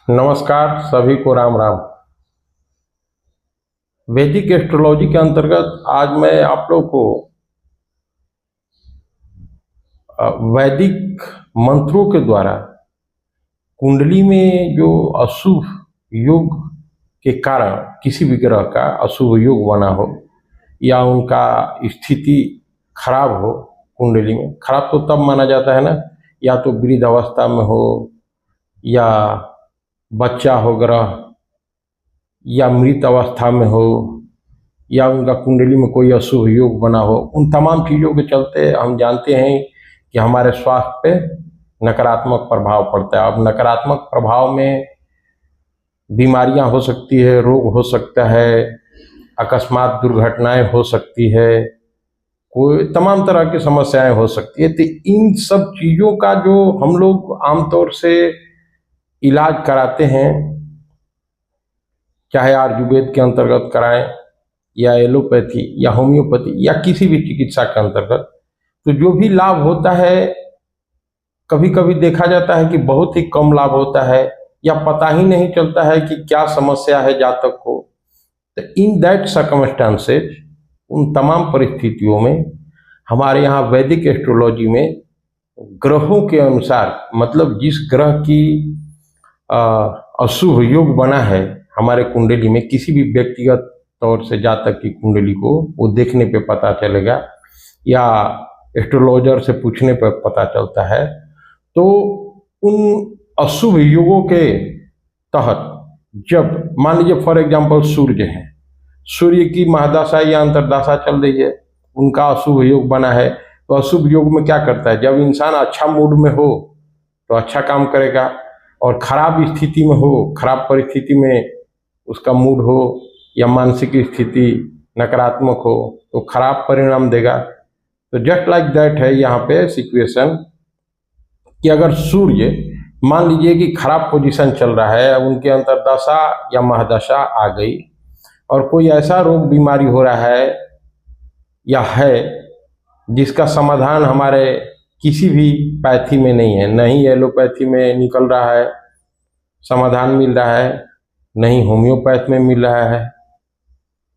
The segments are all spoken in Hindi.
नमस्कार सभी को राम राम। वैदिक एस्ट्रोलॉजी के अंतर्गत आज मैं आप लोग को वैदिक मंत्रों के द्वारा कुंडली में जो अशुभ योग के कारण किसी भी ग्रह का अशुभ योग बना हो या उनका स्थिति खराब हो, कुंडली में खराब तो तब माना जाता है ना, या तो वृद्ध अवस्था में हो या बच्चा हो ग्रह या मृत अवस्था में हो या उनका कुंडली में कोई अशुभ योग बना हो। उन तमाम चीज़ों के चलते हम जानते हैं कि हमारे स्वास्थ्य पे नकारात्मक प्रभाव पड़ता है। अब नकारात्मक प्रभाव में बीमारियां हो सकती है, रोग हो सकता है, अकस्मात दुर्घटनाएं हो सकती है, कोई तमाम तरह की समस्याएं हो सकती है। तो इन सब चीज़ों का जो हम लोग आमतौर से इलाज कराते हैं, चाहे आयुर्वेद के अंतर्गत कराएं या एलोपैथी या होम्योपैथी या किसी भी चिकित्सा के अंतर्गत, तो जो भी लाभ होता है कभी कभी देखा जाता है कि बहुत ही कम लाभ होता है या पता ही नहीं चलता है कि क्या समस्या है जातक को। तो इन दैट सर्कमस्टांसेस, उन तमाम परिस्थितियों में हमारे यहाँ वैदिक एस्ट्रोलॉजी में ग्रहों के अनुसार, मतलब जिस ग्रह की अशुभ योग बना है हमारे कुंडली में, किसी भी व्यक्तिगत तौर से जातक की कुंडली को वो देखने पे पता चलेगा या एस्ट्रोलॉजर से पूछने पर पता चलता है। तो उन अशुभ योगों के तहत जब मान लीजिए फॉर एग्जांपल सूर्य है, सूर्य की महादशा या अंतर्दशा चल रही है, उनका अशुभ योग बना है, तो अशुभ योग में क्या करता है, जब इंसान अच्छा मूड में हो तो अच्छा काम करेगा, और खराब स्थिति में हो, खराब परिस्थिति में उसका मूड हो या मानसिक स्थिति नकारात्मक हो तो खराब परिणाम देगा। तो जस्ट लाइक दैट है यहाँ पे सिचुएशन कि अगर सूर्य मान लीजिए कि खराब पोजीशन चल रहा है, उनके अंतर्दशा या महादशा आ गई और कोई ऐसा रोग बीमारी हो रहा है या है जिसका समाधान हमारे किसी भी पैथी में नहीं है, नहीं एलोपैथी में निकल रहा है समाधान मिल रहा है, नहीं होम्योपैथ में मिल रहा है,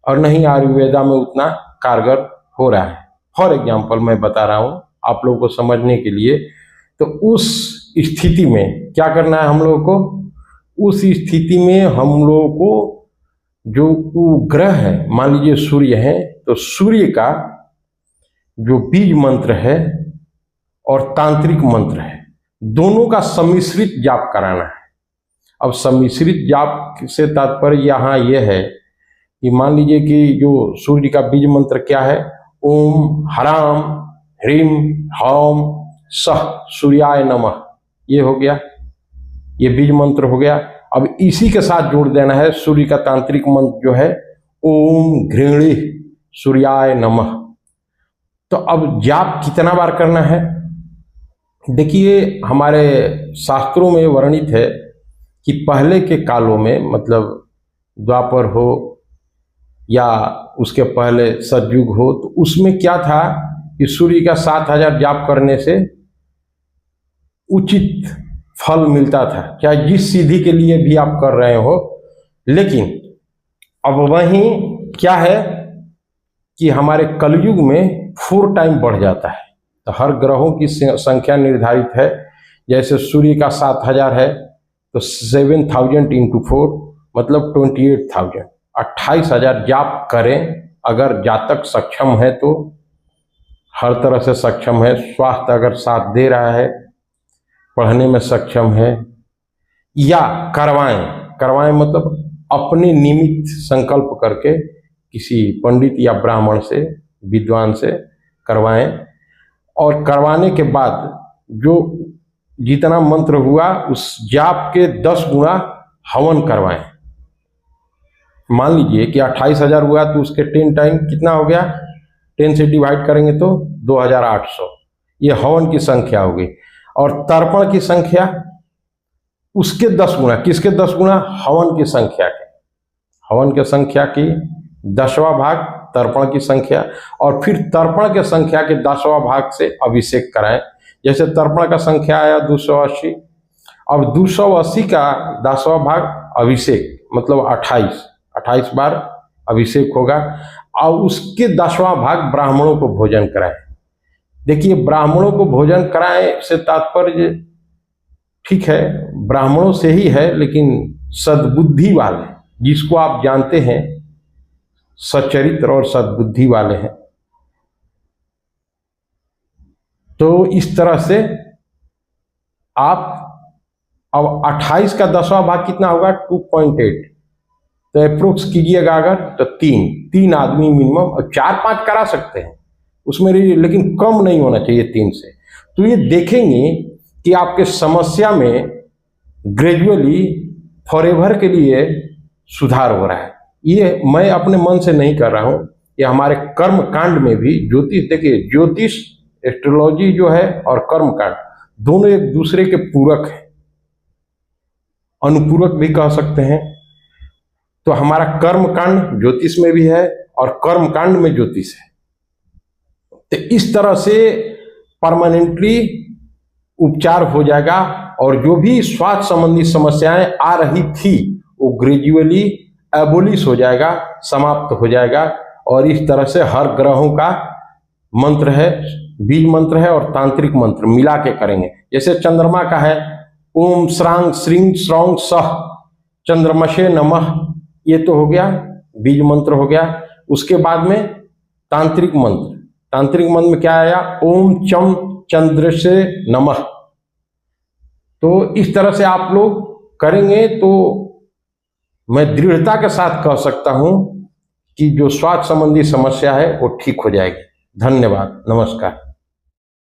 और नहीं आयुर्वेदा में उतना कारगर हो रहा है। फॉर एग्जाम्पल मैं बता रहा हूँ आप लोगों को समझने के लिए। तो उस स्थिति में क्या करना है हम लोगों को, उस स्थिति में हम लोगों को जो ग्रह है, मान लीजिए सूर्य है, तो सूर्य का जो बीज मंत्र है और तांत्रिक मंत्र है, दोनों का सम्मिश्रित जाप कराना है। अब सम्मिश्रित जाप से तात्पर्य यहाँ यह है कि मान लीजिए कि जो सूर्य का बीज मंत्र क्या है, ओम ह्राम ह्रीम हौम सह सूर्याय नमः, ये हो गया, ये बीज मंत्र हो गया। अब इसी के साथ जोड़ देना है सूर्य का तांत्रिक मंत्र जो है ओम घृणी सूर्याय नमः। तो अब जाप कितना बार करना है, देखिए हमारे शास्त्रों में वर्णित है कि पहले के कालों में, मतलब द्वापर हो या उसके पहले सतयुग हो, तो उसमें क्या था कि सूर्य का 7000 जाप करने से उचित फल मिलता था, चाहे जिस सिद्धि के लिए भी आप कर रहे हो। लेकिन अब वहीं क्या है कि हमारे कलयुग में 4 टाइम बढ़ जाता है। तो हर ग्रहों की संख्या निर्धारित है, जैसे सूर्य का 7000 है तो 7000 इंटू 4 मतलब 28,000, 28,000 जाप करें। अगर जातक सक्षम है तो, हर तरह से सक्षम है, स्वास्थ्य अगर साथ दे रहा है, पढ़ने में सक्षम है, या करवाएं मतलब अपने निमित्त संकल्प करके किसी पंडित या ब्राह्मण से, विद्वान से करवाएं, और करवाने के बाद जो जितना मंत्र हुआ उस जाप के 10 गुना हवन करवाएं। मान लीजिए कि 28,000 हुआ तो उसके 10 टाइम कितना हो गया, 10 से डिवाइड करेंगे तो 2800, ये हवन की संख्या होगी। और तर्पण की संख्या उसके 10 गुना, किसके 10 गुना, हवन की संख्या के, हवन की संख्या की 10वां भाग तर्पण की संख्या, और फिर तर्पण के संख्या के 10वां भाग से अभिषेक कराएं। जैसे तर्पण का संख्या आया 280, अब 280 का 10वां भाग अभिषेक, मतलब 28 बार अभिषेक होगा, और उसके 10वां भाग ब्राह्मणों को भोजन कराएं। देखिए, ब्राह्मणों को भोजन कराएं से तात्पर्य ठीक है, ब्राह्मणों से ही है, लेकिन सद्बुद्धि वाले, जिसको आप जानते हैं सच्चरित्र और सद्बुद्धि वाले हैं। तो इस तरह से आप अब 28 का 10वां भाग कितना होगा, 2.8, तो अप्रोक्स कीजिएगा अगर तो तीन आदमी मिनिमम, और 4-5 करा सकते हैं उसमें, लेकिन कम नहीं होना चाहिए 3 से। तो ये देखेंगे कि आपके समस्या में ग्रेजुअली फॉरएवर के लिए सुधार हो रहा है। ये मैं अपने मन से नहीं कर रहा हूँ, ये हमारे कर्म कांड में भी ज्योतिष, देखिए ज्योतिष एस्ट्रोलॉजी जो है और कर्म कांड दोनों एक दूसरे के पूरक हैं, अनुपूरक भी कह सकते हैं। तो हमारा कर्म कांड ज्योतिष में भी है और कर्म कांड में ज्योतिष है। तो इस तरह से परमानेंटली उपचार हो जाएगा, और जो भी स्वास्थ्य संबंधी समस्याएं आ रही थी वो ग्रेजुअली एबोलिश हो जाएगा, समाप्त हो जाएगा। और इस तरह से हर ग्रहों का मंत्र है, बीज मंत्र है और तांत्रिक मंत्र मिला के करेंगे। जैसे चंद्रमा का है ओम श्रांग श्रींग श्रौंग सह चंद्रमशे नमः, ये तो हो गया बीज मंत्र हो गया। उसके बाद में तांत्रिक मंत्र में क्या आया, ओम चम चंद्र से नमः। तो इस तरह से आप लोग करेंगे तो मैं दृढ़ता के साथ कह सकता हूं कि जो स्वास्थ्य संबंधी समस्या है वो ठीक हो जाएगी। धन्यवाद, नमस्कार।